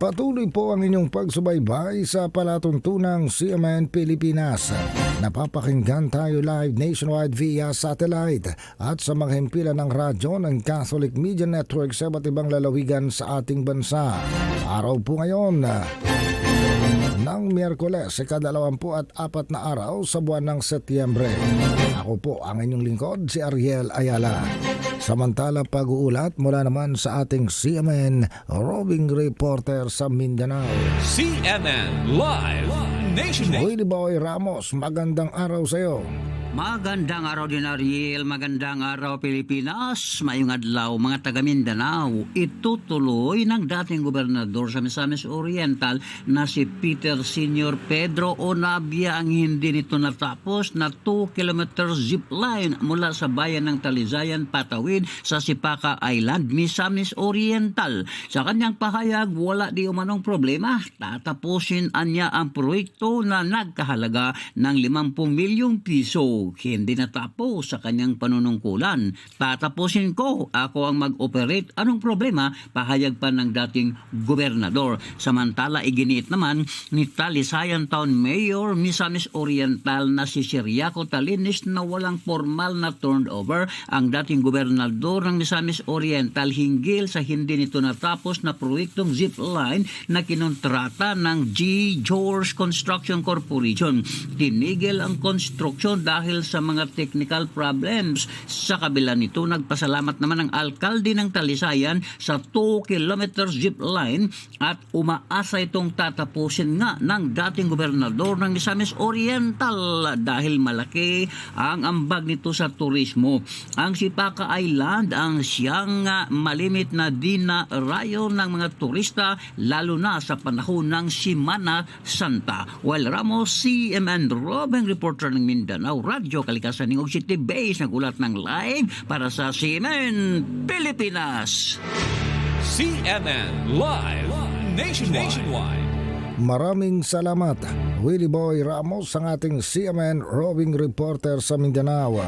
Patuloy po ang inyong pagsubaybay sa palatuntunang CMN Pilipinas. Napapakinggan tayo live nationwide via satellite at sa mga himpilan ng radyo ng Catholic Media Network sa iba't ibang lalawigan sa ating bansa. Araw po ngayon ng Miyerkules, ika-24 na araw sa buwan ng Setyembre. Ako po ang inyong lingkod, si Ariel Ayala. Samantala, pag-uulat mula naman sa ating CMN roving reporter sa Mindanao. CMN Live Nationwide. Willie Boy Ramos, magandang araw sa iyo. Magandang araw din Ariel, magandang araw Pilipinas, mayong adlaw mga taga Mindanao. Itutuloy ng dating gobernador sa Misamis Oriental na si Peter Sr. Pedro Onabia ang hindi nito natapos na 2-kilometer zip line mula sa bayan ng Talizayan patawid sa Sipaca Island, Misamis Oriental. Sa kanyang pahayag, wala di umanong problema. Tatapusin anya ang proyekto na nagkahalaga ng 50 milyong piso. Hindi natapos sa kanyang panunungkulan. Tatapusin ko, ako ang mag-operate. Anong problema? Pahayag pa ng dating gobernador. Samantala, iginiit naman ni Talisayan Town Mayor Misamis Oriental na si Siriaco Talinis na walang formal na turnover ang dating gobernador ng Misamis Oriental hinggil sa hindi nito natapos na proyektong zip line na kinontrata ng G. George Construction Corporation. Tinigil ang construction dahil sa mga technical problems. Sa kabila nito, nagpasalamat naman ang alkalde ng Talisayan sa 2-kilometer zip line at umaasa itong tatapusin nga ng dating gobernador ng Misamis Oriental dahil malaki ang ambag nito sa turismo. Ang Sipaca Island ang siyang malimit na dinarayo ng mga turista lalo na sa panahon ng Semana Santa. While Ramos, CMN Robeng reporter ng Mindanao Radio Kalikasan ng City Base nagulat ng live para sa CMN Pilipinas. CMN Live Nationwide. Maraming salamat, Willie Boy Ramos, ang ating CMN roving reporter sa Mindanao.